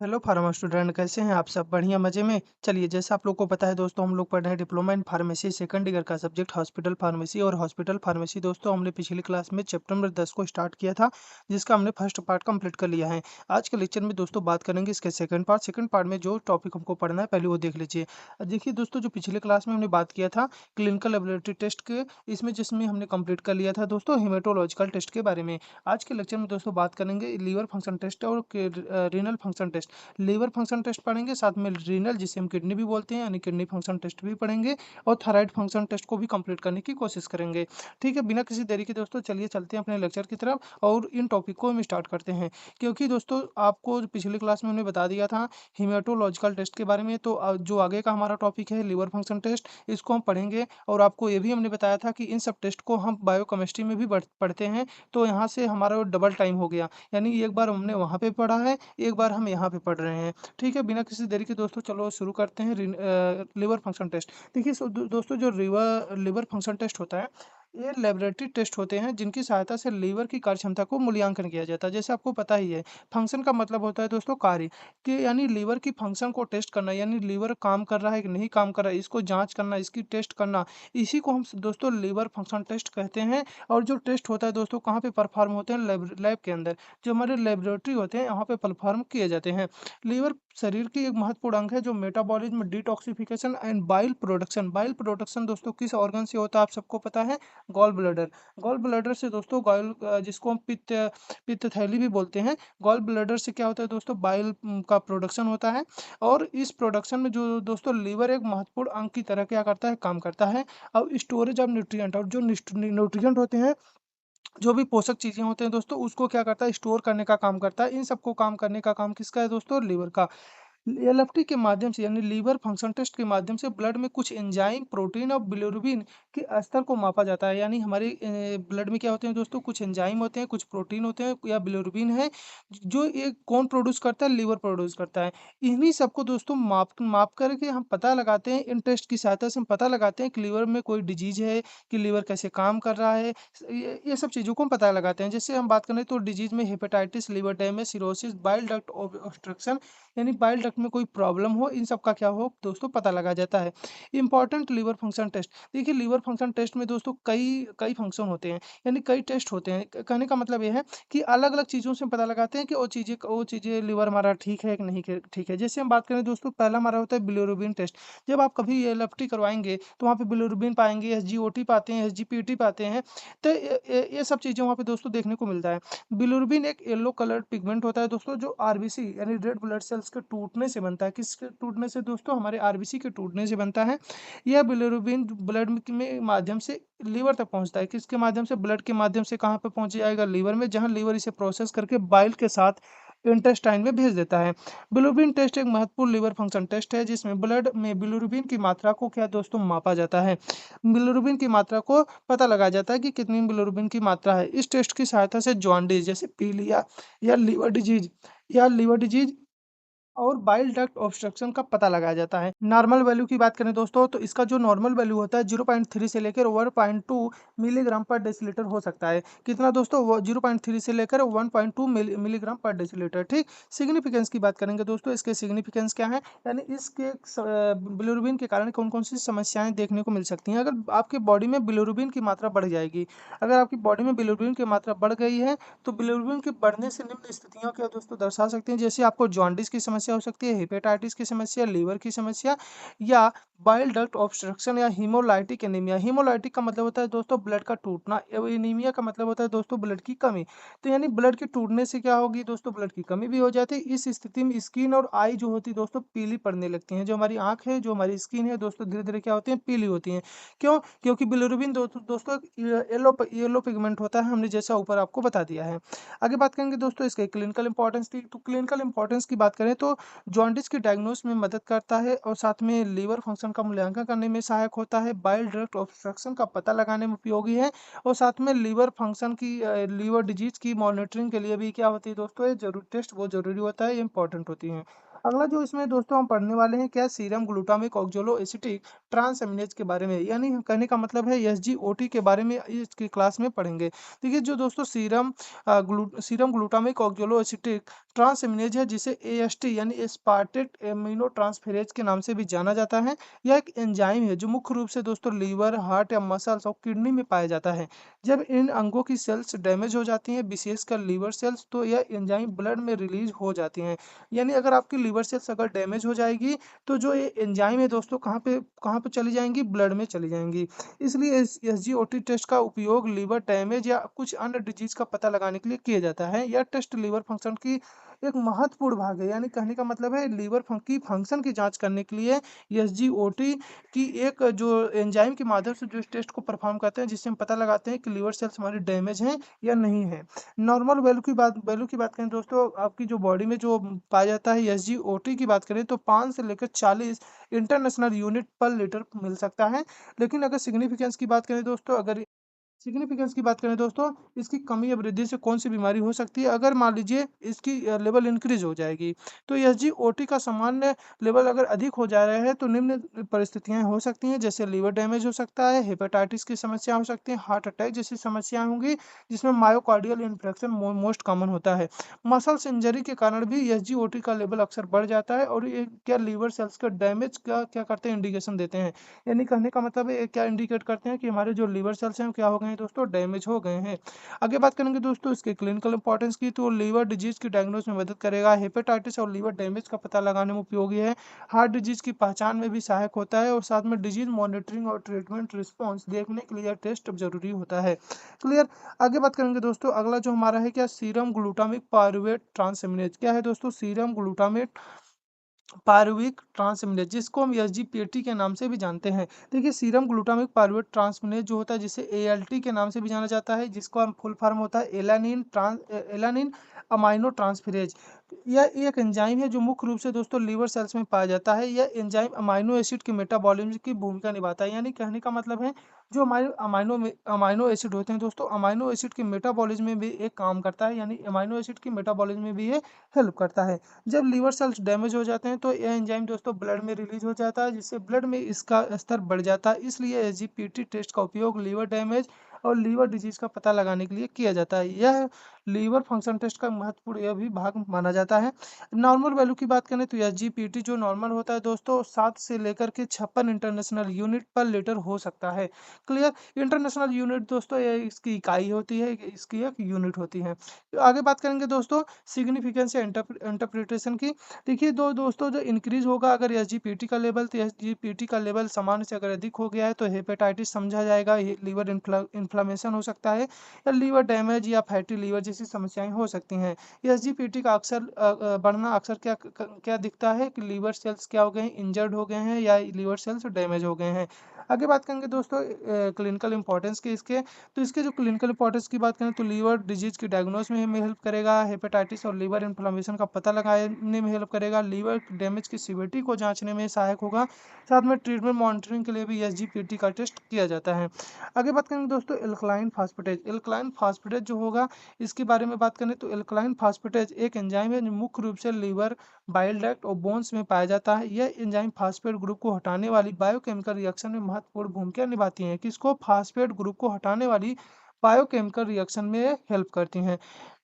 Hello pharma student, कैसे हैं आप सब? बढ़िया मज़े में? चलिए, जैसा आप लोग को पता है दोस्तों, हम लोग पढ़ रहे हैं diploma in pharmacy second year का सब्जेक्ट हॉस्पिटल फार्मेसी। और हॉस्पिटल फार्मेसी दोस्तों हमने पिछली क्लास में चैप्टर नंबर 10 को स्टार्ट किया था, जिसका हमने फर्स्ट पार्ट कंप्लीट कर लिया है। आज के लेक्चर में दोस्तों बात करेंगे इसके सेकंड पार्ट में जो टॉपिक हमको पढ़ना है पहले वो देख लीजिए। देखिए दोस्तों, जो पिछले क्लास में हमने बात किया था क्लिनिकल लेबोरेटरी टेस्ट के, इसमें जिसमें हमने कंप्लीट कर लिया था दोस्तों हेमेटोलॉजिकल टेस्ट के बारे में। आज के लेक्चर में दोस्तों बात करेंगे लीवर फंक्शन टेस्ट और renal function test. Liver function test पढ़ेंगे, साथ में रीनल जिसे हम किडनी भी बोलते हैं यानी किडनी फंक्शन टेस्ट भी पढ़ेंगे, और थायराइड फंक्शन टेस्ट को भी कंप्लीट करने की कोशिश करेंगे। ठीक है, बिना किसी देरी के दोस्तों चलिए चलते हैं अपने लेक्चर की तरफ और इन टॉपिक को हम स्टार्ट करते हैं। क्योंकि दोस्तों आपको पिछली क्लास में हमने बता दिया था हीमेटोलॉजिकल टेस्ट के बारे में, तो जो आगे का हमारा टॉपिक है लीवर फंक्शन टेस्ट, इसको हम पढ़ेंगे। और आपको ये भी हमने बताया था कि इन सब टेस्ट को हम बायोकेमिस्ट्री में भी पढ़ते हैं, तो यहाँ से हमारा डबल टाइम हो गया। यानी एक बार हमने वहाँ पे पढ़ा है, एक बार हम यहाँ पे पढ़ रहे हैं। ठीक है, बिना किसी देरी के दोस्तों चलो शुरू करते हैं लिवर फंक्शन टेस्ट। देखिए दोस्तों, जो लिवर फंक्शन टेस्ट होता है, ये लेबोरेटरी टेस्ट होते हैं जिनकी सहायता से लीवर की कार्य क्षमता को मूल्यांकन किया जाता है। जैसे आपको पता ही है, फंक्शन का मतलब होता है दोस्तों कार्य, कि यानी लीवर की फंक्शन को टेस्ट करना, यानी लीवर काम कर रहा है कि नहीं काम कर रहा है, इसको जांच करना, इसकी टेस्ट करना, इसी को हम दोस्तों लीवर फंक्शन टेस्ट कहते हैं। और जो टेस्ट होता है दोस्तों कहाँ पे परफॉर्म होते हैं? लैब के अंदर, जो हमारे लेबोरेटरी होते हैं यहाँ पे परफॉर्म किए जाते हैं। लीवर शरीर की एक महत्वपूर्ण अंग है जो metabolism, detoxification and bile production. Bile production दोस्तों किस ऑर्गन से होता है आप सबको पता है? Gall bladder. गॉल ब्लैडर से दोस्तों जिसको हम पित्त थैली भी बोलते हैं, गॉल ब्लैडर से क्या होता है दोस्तों? बाइल का प्रोडक्शन होता है। और इस प्रोडक्शन में जो दोस्तों लीवर एक महत्वपूर्ण अंग की तरह क्या करता है? काम करता है। अब स्टोरेज ऑफ न्यूट्रिएंट, और जो न्यूट्रिएंट होते हैं, जो भी पोषक चीज़ें होते हैं दोस्तों, उसको क्या करता है? स्टोर करने का काम करता है। इन सबको काम करने का काम किसका है दोस्तों? लीवर का। एलएफटी के माध्यम से यानी लीवर फंक्शन टेस्ट के माध्यम से ब्लड में कुछ एंजाइम, प्रोटीन और बिलिरुबिन के स्तर को मापा जाता है। यानी हमारे ब्लड में क्या होते हैं दोस्तों? कुछ एंजाइम होते हैं, कुछ प्रोटीन होते हैं या बिलिरुबिन है, जो ये कौन प्रोड्यूस करता है? लीवर प्रोड्यूस करता है। इन्हीं सबको दोस्तों माप माप करके हम पता लगाते हैं, इन टेस्ट की सहायता से हम पता लगाते हैं कि लीवर में कोई डिजीज है, कि लीवर कैसे काम कर रहा है। ये सब चीज़ों को हम पता लगाते हैं। जैसे हम बात करें तो डिजीज में hepatitis, liver damage, cirrhosis, bile duct obstruction, यानी बाइल डक्ट में कोई प्रॉब्लम हो, इन सब का क्या हो दोस्तों? पता लगा जाता है। Important liver function test. देखिए लीवर फंक्शन टेस्ट में दोस्तों कई कई फंक्शन होते हैं, यानी कई टेस्ट होते हैं। कहने का मतलब ये है कि अलग अलग चीज़ों से हम पता लगाते हैं कि वो चीज़ें लीवर हमारा ठीक है कि नहीं ठीक है। जैसे हम बात करें दोस्तों, पहला हमारा होता है बिलिरुबिन टेस्ट। जब आप कभी एलएफटी करवाएंगे तो वहाँ पे बिलिरुबिन पाएंगे, एसजीओटी पाते हैं, एसजीपीटी पाते हैं। तो ये सब चीज़ें वहाँ पे दोस्तों देखने को मिलता है। बिलिरुबिन एक येलो कलर्ड पिगमेंट होता है दोस्तों, जो आरबीसी यानी रेड ब्लड सेल्स के टूटने से बनता है। किसके टूटने से दोस्तों? हमारे आरबीसी के टूटने से बनता है। यह बिलिरुबिन ब्लड में माध्यम से लीवर तक पहुंचता है। किसके माध्यम से? ब्लड के माध्यम से। कहाँ पे पहुंच जाएगा? लीवर में, जहां लीवर इसे प्रोसेस करके बाइल के साथ इंटेस्टाइन में भेज देता है। बिलिरुबिन टेस्ट एक महत्वपूर्ण लीवर फंक्शन टेस्ट है, जिसमें ब्लड में बिलिरुबिन की मात्रा को क्या दोस्तों? मापा जाता है। बिलिरुबिन की मात्रा को पता लगाया जाता है कि कितनी बिलिरुबिन की मात्रा है। इस टेस्ट की सहायता से जॉन्डिस जैसे पीलिया या लीवर डिजीज और बाइल डक्ट ऑब्स्ट्रक्शन का पता लगाया जाता है। नॉर्मल वैल्यू की बात करें दोस्तों, तो इसका जो नॉर्मल वैल्यू होता है 0.3 से लेकर 1.2 मिलीग्राम पर डेसीलीटर हो सकता है। कितना दोस्तों? वो 0.3 से लेकर 1.2 मिलीग्राम पर डेसीलीटर। ठीक। सिग्निफिकेंस की बात करेंगे दोस्तों, इसके सिग्निफिकेंस क्या है? यानी इसके बिलिरुबिन के कारण कौन कौन सी समस्याएं देखने को मिल सकती हैं? अगर आपके बॉडी में बिलिरुबिन की मात्रा बढ़ जाएगी, अगर आपकी बॉडी में बिलिरुबिन की मात्रा बढ़ गई है, तो बिलिरुबिन के बढ़ने से निम्न स्थितियां क्या दोस्तों दर्शा सकती हैं? जैसे आपको जॉन्डिस की समस्या हो सकती है, हेपेटाइटिस की समस्या, लीवर की समस्या, या बाइल डक्ट ऑब्स्ट्रक्शन, या हीमोलाइटिक एनीमिया। हीमोलाइटिक का मतलब होता है दोस्तों ब्लड का टूटना, एनीमिया का मतलब होता है दोस्तों ब्लड की कमी। तो यानी ब्लड के टूटने से क्या होगी दोस्तों? ब्लड की कमी भी हो जाती है। इस स्थिति में स्किन और आई जो होती है दोस्तों पीली पड़ने लगती हैं। जो हमारी आंख है, जो हमारी स्किन है दोस्तों, धीरे धीरे क्या होती है? पीली होती हैं। क्यों? क्योंकि बिलिरुबिन दोस्तों येलो पिगमेंट होता है, हमने जैसा ऊपर आपको बता दिया है। आगे बात करेंगे दोस्तों इसके क्लिनिकल इंपॉर्टेंस की। तो क्लिनिकल इंपॉर्टेंस की बात करें तो जॉन्डिस की डायग्नोस में मदद करता है, और साथ में लीवर फंक्शन का मूल्यांकन करने में सहायक होता है, बाइल डक्ट ऑब्स्ट्रक्शन का पता लगाने में उपयोगी है, और साथ में लीवर फंक्शन की लीवर डिजीज की मॉनिटरिंग के लिए भी क्या होती है दोस्तों? ये जरूरी टेस्ट वो जरूरी होता है, ये इंपॉर्टेंट होती है। अगला जो इसमें दोस्तों हम पढ़ने वाले हैं क्या, सीरम ग्लूटामिक ऑक्सोलोएसिटिक ट्रांसएमिनेज के बारे में, यानी कहने का मतलब है एसजीओटी के बारे में इसकी क्लास में पढ़ेंगे। देखिए जो दोस्तों सीरम ग्लूटामिक ऑक्सोलोएसिटिक ट्रांसएमिनेज है, जिसे एएसटी यानी एस्पार्टेट एमिनो ट्रांसफेरेज के नाम से भी जाना जाता है। यह एक एंजाइम है जो मुख्य रूप से दोस्तों लीवर, हार्ट या मसल्स और किडनी में पाया जाता है। जब इन अंगों की सेल्स डैमेज हो जाती हैं, विशेषकर लीवर सेल्स, तो यह एंजाइम ब्लड में रिलीज हो जाती हैं। यानी अगर आपकी लीवर सेल्स अगर डैमेज हो जाएगी, तो जो ये एंजाइम है दोस्तों कहाँ पे चली जाएंगी, ब्लड में चली जाएंगी। इसलिए एसजीओटी टेस्ट का उपयोग लीवर डैमेज या कुछ अन्य डिजीज का पता लगाने के लिए किया जाता है। यह टेस्ट लीवर फंक्शन की एक महत्वपूर्ण भाग है, यानी कहने का मतलब है लीवर की फंक्शन की जांच करने के लिए एसजीओटी की एक जो एंजाइम के माध्यम से जो इस टेस्ट को परफॉर्म करते हैं, जिससे हम पता लगाते हैं कि लीवर सेल्स हमारी डैमेज हैं या नहीं है। नॉर्मल वैल्यू की बात करें दोस्तों, आपकी जो बॉडी में जो पाया जाता है एसजीओटी की बात करें तो 5 से लेकर 40 इंटरनेशनल यूनिट पर लीटर मिल सकता है। लेकिन अगर सिग्निफिकेंस की बात करें दोस्तों, अगर सिग्निफिकेंस की बात करें दोस्तों, इसकी कमी या वृद्धि से कौन सी बीमारी हो सकती है, अगर मान लीजिए इसकी लेवल इंक्रीज हो जाएगी। तो एसजीओटी का सामान्य लेवल अगर अधिक हो जा रहा है तो निम्न परिस्थितियां हो सकती हैं, जैसे लीवर डैमेज हो सकता है, हेपेटाइटिस की समस्या हो सकती है, हार्ट अटैक जैसी समस्याएं होंगी, जिसमें मायोकार्डियल इन्फेक्शन मोस्ट कॉमन होता है। मसल्स इंजरी के कारण भी एसजीओटी का लेवल अक्सर बढ़ जाता है, और ये क्या लीवर सेल्स का डैमेज का क्या करते हैं, इंडिकेशन देते हैं। यानी कहने का मतलब है ये क्या इंडिकेट करते हैं कि हमारे जो लीवर सेल्स हैं वो क्या हो गए हैं दोस्तों, डैमेज हो गए हैं। आगे बात करेंगे दोस्तों इसके क्लिनिकल इंपॉर्टेंस की, तो लीवर डिजीज की डायग्नोस में मदद करेगा, हेपेटाइटिस और लीवर डैमेज का पता लगाने में उपयोगी है, हार्ट डिजीज की पहचान में भी सहायक होता है, और साथ में डिजीज मॉनिटरिंग और ट्रीटमेंट रिस्पॉन्स देखने के लिए यह टेस्ट जरूरी होता है। क्लियर। आगे बात करेंगे दोस्तों, अगला जो हमारा है क्या, सीरम ग्लूटामिक पायरुवेट ट्रांसएमिनेज। क्या है दोस्तों, सीरम ग्लूटामेट पारुविक ट्रांसमिनेज, जिसको हम एसजीपीटी के नाम से भी जानते हैं। देखिए सीरम ग्लूटामिक पारुवेट ट्रांसमिनेज जो होता है, जिसे एएलटी के नाम से भी जाना जाता है, जिसको हम फुल फॉर्म होता है एलानिन अमाइनो ट्रांसफेरेज। यह एक एंजाइम है जो मुख्य रूप से दोस्तों लीवर सेल्स में पाया जाता है। यह एंजाइम अमाइनो एसिड के मेटाबॉलिज्म की भूमिका निभाता है, यानी कहने का मतलब है जो हमारे अमाइनो एसिड होते हैं दोस्तों, अमाइनो एसिड के मेटाबॉलिज्म में भी एक काम करता है, यानी अमाइनो एसिड की मेटाबॉलिज्म में भी ये हेल्प करता है। जब लीवर सेल्स डैमेज हो जाते हैं तो यह एंजाइम दोस्तों ब्लड में रिलीज हो जाता है, जिससे ब्लड में इसका स्तर बढ़ जाता है। इसलिए एसजीपीटी टेस्ट का उपयोग लीवर डैमेज और लीवर डिजीज का पता लगाने के लिए किया जाता है। यह लीवर फंक्शन टेस्ट का महत्वपूर्ण यह भी भाग माना जाता है। नॉर्मल वैल्यू की बात करें तो एसजीपीटी जो नॉर्मल होता है दोस्तों, 7 से लेकर के 56 इंटरनेशनल यूनिट पर लीटर हो सकता है। क्लियर। इंटरनेशनल यूनिट दोस्तों ये इसकी इकाई होती है, इसकी एक यूनिट होती है। तो आगे बात करेंगे दोस्तों सिग्निफिकेंस या इंटरप्रिटेशन की। देखिए दो दोस्तों, जो इंक्रीज होगा अगर एसजीपीटी का लेवल, तो एसजीपीटी का लेवल सामान्य से अगर अधिक हो गया है तो हेपेटाइटिस समझा जाएगा, लीवर इन्फ्लामेशन हो सकता है, या लीवर डैमेज या फैटी लीवर जैसी समस्याएं हो सकती हैं। एसजीपीटी का अक्सर बढ़ना अक्सर क्या दिखता है कि लीवर सेल्स क्या हो गए हैं, इंजर्ड हो गए हैं, या लीवर सेल्स डैमेज हो गए हैं। आगे बात करेंगे दोस्तों क्लिनिकल इंपॉर्टेंस की इसके। तो इसके जो क्लिनिकल इंपॉर्टेंस की बात करें तो लीवर डिजीज की डायग्नोस में हमें हेल्प करेगा, हेपेटाइटिस और लीवर इन्फ्लेमेशन का पता लगाने में हेल्प करेगा, लीवर डैमेज की सीवियरिटी को जांचने में सहायक होगा, साथ में ट्रीटमेंट मॉनिटरिंग के लिए भी एसजीपीटी का टेस्ट किया जाता है। आगे बात करेंगे दोस्तों एल्कलाइन फास्फेटेज। एल्कलाइन फास्फेटेज जो होगा, इसके बारे में बात करें तो एल्कलाइन फास्फेटेज एक एंजाइम है जो मुख्य रूप से लीवर, बाइल डक्ट और बोन्स में पाया जाता है। यह एंजाइम फास्फेट ग्रुप को हटाने वाली बायोकेमिकल रिएक्शन में महत्वपूर्ण भूमिका निभाती हैं। किसको, फास्फेट ग्रुप को हटाने वाली बायोकेमिकल रिएक्शन में हेल्प करती हैं।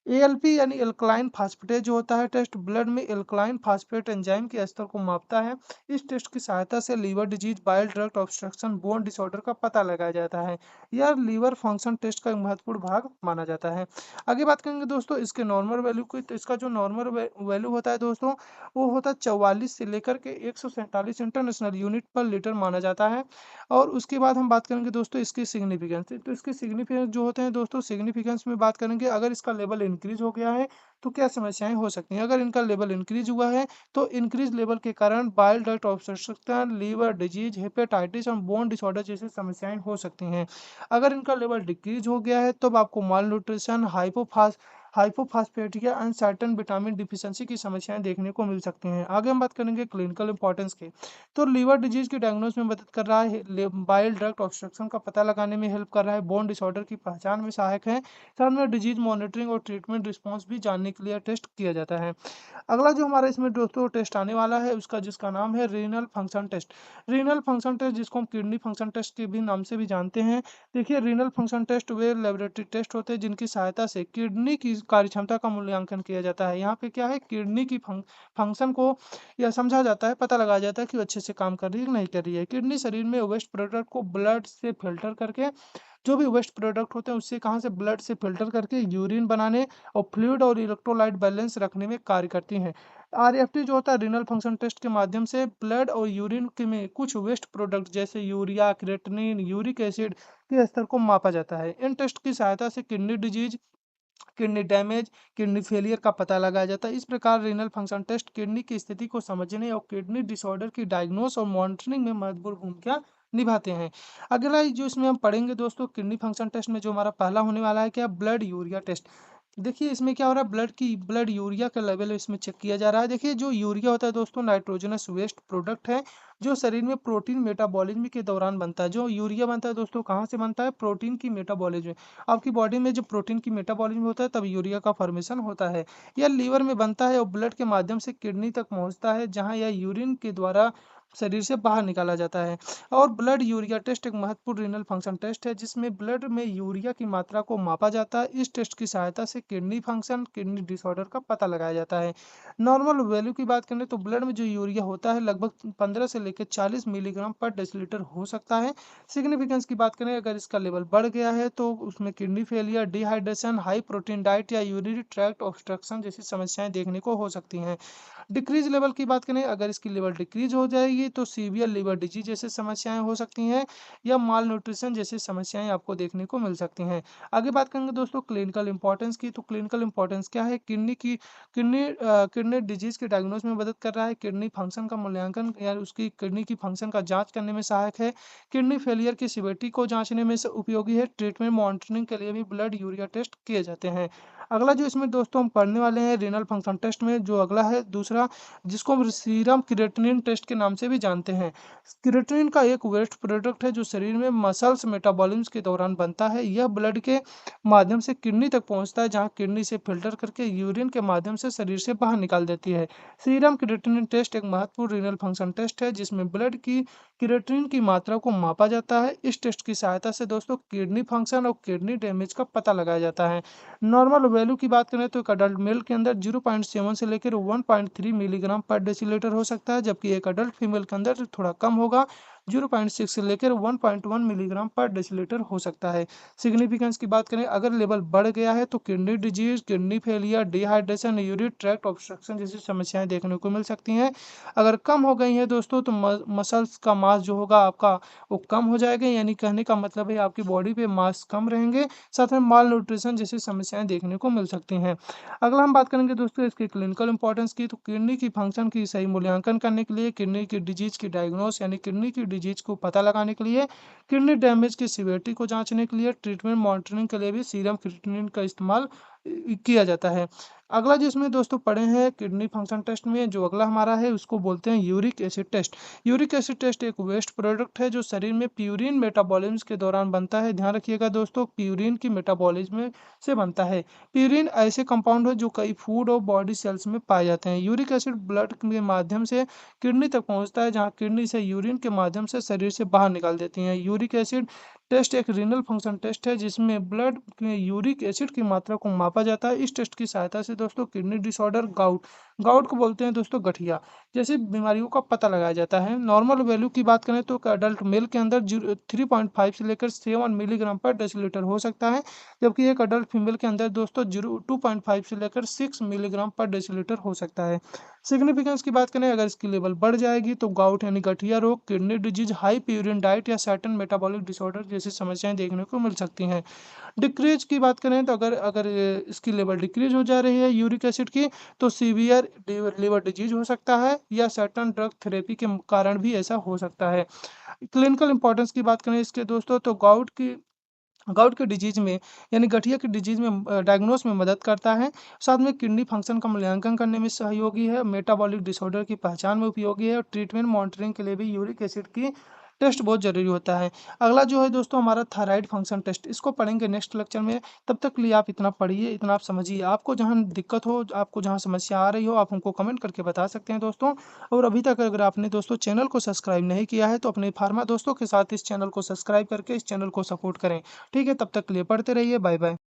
एएलपी यानी एल्कलाइन फास्फेटेज जो होता है टेस्ट, ब्लड में एल्कलाइन फास्फेट एंजाइम के स्तर को मापता है। इस टेस्ट की सहायता से liver disease, bile duct obstruction, bone disorder का पता लगाया जाता है। यह लीवर फंक्शन टेस्ट का एक महत्वपूर्ण भाग माना जाता है। आगे बात करेंगे दोस्तों इसके नॉर्मल वैल्यू की। तो इसका जो नॉर्मल वैल्यू होता है दोस्तों, वो होता है 44 से लेकर के 147 इंटरनेशनल यूनिट पर लीटर माना जाता है। और उसके बाद हम बात करेंगे दोस्तों इसकी सिग्निफिकेंस। तो इसके सिग्निफिकेंस जो होते हैं दोस्तों, सिग्निफिकेंस में बात करेंगे अगर इसका लेवल इंक्रीज हो गया है तो क्या समस्याएं हो सकती हैं। अगर इनका लेवल इंक्रीज हुआ है तो इंक्रीज लेवल के कारण bile duct obstruction, liver disease, hepatitis और बोन डिसऑर्डर जैसी समस्याएं हो सकती हैं। अगर इनका लेवल डिक्रीज हो गया है तब आपको malnutrition, hypophosphatasia and certain vitamin deficiency की समस्याएं देखने को मिल सकती हैं। आगे हम बात करेंगे क्लिनिकल इंपॉर्टेंस की। तो लीवर डिजीज की डायग्नोस में मदद कर रहा है, बाइल डक्ट ऑब्स्ट्रक्शन का पता लगाने में हेल्प कर रहा है, बोन डिसऑर्डर की पहचान में सहायक है, साथ में डिजीज मॉनिटरिंग और ट्रीटमेंट रिस्पॉन्स भी जानने के लिए टेस्ट किया जाता है। अगला जो हमारा इसमें दोस्तों टेस्ट आने वाला है उसका जिसका नाम है renal function test. Renal function test जिसको हम किडनी फंक्शन टेस्ट के भी नाम से भी जानते हैं। देखिए रीनल फंक्शन टेस्ट वे लेबोरेटरी टेस्ट होते हैं जिनकी सहायता से किडनी की कार्यक्षमता का मूल्यांकन किया जाता है। यहाँ पे क्या है, किडनी की फंक्शन को यह समझा जाता है, पता लगाया जाता है कि वो अच्छे से काम कर रही है कि नहीं कर रही है। किडनी शरीर में वेस्ट प्रोडक्ट को ब्लड से फिल्टर करके, जो भी वेस्ट प्रोडक्ट होते हैं उससे कहाँ से ब्लड से फिल्टर करके यूरिन बनाने और फ्लूइड और इलेक्ट्रोलाइट बैलेंस रखने में कार्य करती हैं। आरएफटी जो होता है रीनल फंक्शन टेस्ट के माध्यम से ब्लड और यूरिन के में कुछ वेस्ट प्रोडक्ट जैसे यूरिया, क्रेटिनिन, यूरिक एसिड के स्तर को मापा जाता है। इन टेस्ट की सहायता से kidney disease, kidney damage, kidney failure का पता लगाया जाता है। इस प्रकार रीनल फंक्शन टेस्ट किडनी की स्थिति को समझने और किडनी डिसऑर्डर की डायग्नोस और मॉनिटरिंग में महत्वपूर्ण भूमिका निभाते हैं। अगला जो इसमें हम पढ़ेंगे दोस्तों किडनी फंक्शन टेस्ट में जो हमारा पहला होने वाला है क्या, ब्लड यूरिया टेस्ट। देखिए इसमें क्या हो रहा है, ब्लड यूरिया का लेवल इसमें चेक किया जा रहा है। देखिए जो यूरिया होता है दोस्तों नाइट्रोजनस वेस्ट प्रोडक्ट है जो शरीर में प्रोटीन मेटाबॉलिज्म के दौरान बनता है। जो यूरिया बनता है दोस्तों कहाँ से बनता है, प्रोटीन की मेटाबॉलिज्म। आपकी बॉडी में जब प्रोटीन की मेटाबॉलिज्म होता है तब यूरिया का फॉर्मेशन होता है। यह लीवर में बनता है और ब्लड के माध्यम से किडनी तक पहुंचता है जहां यह यूरिन के द्वारा शरीर से बाहर निकाला जाता है। और ब्लड यूरिया टेस्ट एक महत्वपूर्ण रीनल फंक्शन टेस्ट है जिसमें ब्लड में यूरिया की मात्रा को मापा जाता है। इस टेस्ट की सहायता से किडनी फंक्शन, किडनी डिसऑर्डर का पता लगाया जाता है। नॉर्मल वैल्यू की बात करें तो ब्लड में जो यूरिया होता है लगभग 15 से लेकर 40 मिलीग्राम पर डेसीलीटर हो सकता है। सिग्निफिकेंस की बात करें अगर इसका लेवल बढ़ गया है तो उसमें kidney failure, dehydration, high protein diet या यूरिनरी ट्रैक्ट ऑब्स्ट्रक्शन जैसी समस्याएं देखने को हो सकती हैं। डिक्रीज लेवल की बात करें अगर इसकी लेवल डिक्रीज हो जाएगी तो सीवियर लिवर डिजीज जैसे समस्याएं हो सकती हैं या माल न्यूट्रिशन जैसी समस्याएं आपको देखने को मिल सकती हैं। आगे बात करेंगे दोस्तों क्लिनिकल इंपॉर्टेंस की। तो क्लिनिकल इंपॉर्टेंस क्या है, किडनी डिजीज के डायग्नोस में मदद कर रहा है, किडनी फंक्शन का मूल्यांकन या उसकी किडनी की फंक्शन का जांच करने में सहायक है, किडनी फेलियर की सिवियरिटी को जांचने में से उपयोगी है, ट्रीटमेंट मॉनिटरिंग के लिए भी ब्लड यूरिया टेस्ट किए जाते हैं। अगला जो इसमें दोस्तों हम पढ़ने वाले हैं रीनल फंक्शन टेस्ट में जो अगला है दूसरा जिसको हम सीरम क्रिएटिनिन टेस्ट के नाम से भी जानते हैं। क्रिएटिनिन का एक वेस्ट प्रोडक्ट है जो शरीर में मसल्स मेटाबॉलिज्म के दौरान बनता है। यह ब्लड के माध्यम से किडनी तक पहुंचता है जहां किडनी से फिल्टर करके यूरिन के माध्यम से शरीर से बाहर निकाल देती है। सीरम क्रिएटिनिन टेस्ट एक महत्वपूर्ण रीनल फंक्शन टेस्ट है जिसमें ब्लड की क्रिएटिनिन की मात्रा को मापा जाता है। इस टेस्ट की सहायता से दोस्तों किडनी फंक्शन और किडनी डैमेज का पता लगाया जाता है। नॉर्मल वैल्यू की बात करें तो एक अडल्ट मेल के अंदर 0.7 से लेकर 1.3 मिलीग्राम पर डेसीलीटर हो सकता है जबकि एक अडल्ट फीमेल के अंदर थोड़ा कम होगा, 0.6 से लेकर 1.1 मिलीग्राम पर डेसीलीटर हो सकता है। सिग्निफिकेंस की बात करें अगर लेवल बढ़ गया है तो kidney disease, kidney failure, dehydration, urine tract obstruction जैसी समस्याएं देखने को मिल सकती हैं। अगर कम हो गई हैं दोस्तों तो मसल्स का मास जो होगा आपका वो कम हो जाएगा, यानी कहने का मतलब है आपकी बॉडी पे मास कम रहेंगे, साथ में माल न्यूट्रिशन जैसी समस्याएं देखने को मिल सकती हैं। अगला हम बात करेंगे दोस्तों इसकी क्लिनिकल इंपॉर्टेंस की। तो किडनी की फंक्शन की सही मूल्यांकन करने के लिए, किडनी की डिजीज की डायग्नोस यानी किडनी की डिजीज को पता लगाने के लिए, किडनी डैमेज की सीवियरिटी को जांचने के लिए, ट्रीटमेंट मॉनिटरिंग के लिए भी सीरम क्रिएटिनिन का इस्तेमाल किया जाता है। अगला जिसमें दोस्तों पढ़े हैं किडनी फंक्शन टेस्ट में जो अगला हमारा है उसको बोलते हैं uric acid test. Uric acid test एक वेस्ट प्रोडक्ट है जो शरीर में प्यूरिन मेटाबॉलिज्म के दौरान बनता है। ध्यान रखिएगा दोस्तों प्यूरिन की मेटाबॉलिज्म से बनता है। प्यूरिन ऐसे कंपाउंड है जो कई फूड और बॉडी सेल्स में पाए जाते हैं। यूरिक एसिड ब्लड के माध्यम से किडनी तक पहुंचता है जहां किडनी से यूरिन के माध्यम से शरीर से बाहर निकाल देती हैं। यूरिक एसिड टेस्ट एक रीनल फंक्शन टेस्ट है जिसमें ब्लड में यूरिक एसिड की मात्रा को मापा जाता है। इस टेस्ट की सहायता से दोस्तों किडनी डिसऑर्डर, गाउट को बोलते हैं दोस्तों गठिया जैसी बीमारियों का पता लगाया जाता है। नॉर्मल वैल्यू की बात करें तो अडल्ट मेल के अंदर 3.5 से लेकर 7 मिलीग्राम पर डेसीलीटर हो सकता है जबकि एक अडल्ट फीमेल के अंदर दोस्तों 2.5 से लेकर 6 मिलीग्राम पर डेसीलीटर हो सकता है। सिग्निफिकेंस की बात करें अगर इसकी लेवल बढ़ जाएगी तो गाउट यानी गठिया रोग, kidney disease, high purine diet या सर्टेन मेटाबॉलिक डिसऑर्डर जैसी समस्याएं देखने को मिल सकती हैं। डिक्रीज की बात करें तो अगर अगर इसकी लेवल डिक्रीज हो जा रही है यूरिक एसिड की तो सीवियर लिवर डिजीज हो सकता है या सर्टेन ड्रग थेरेपी के कारण भी ऐसा हो सकता है। क्लिनिकल इंपॉर्टेंस की बात करें इसके दोस्तों तो गाउट की गाउट की डिजीज में यानी गठिया की डिजीज में डायग्नोस में मदद करता है। साथ में किडनी फंक्शन का मूल्यांकन करने में सहयोगी है, मेटाबॉलिक डिसऑर्डर की पहचान में उपयोगी है और ट्रीटमेंट मॉनिटरिंग के लिए भी यूरिक एसिड की टेस्ट बहुत जरूरी होता है। अगला जो है दोस्तों हमारा थायराइड फंक्शन टेस्ट, इसको पढ़ेंगे नेक्स्ट लेक्चर में। तब तक के लिए आप इतना पढ़िए, इतना आप समझिए। आपको जहाँ दिक्कत हो, आपको जहाँ समस्या आ रही हो, आप हमको कमेंट करके बता सकते हैं दोस्तों। और अभी तक अगर आपने दोस्तों चैनल को सब्सक्राइब नहीं किया है तो अपने फार्मा दोस्तों के साथ इस चैनल को सब्सक्राइब करके इस चैनल को सपोर्ट करें। ठीक है, तब तक के लिए पढ़ते रहिए। Bye bye.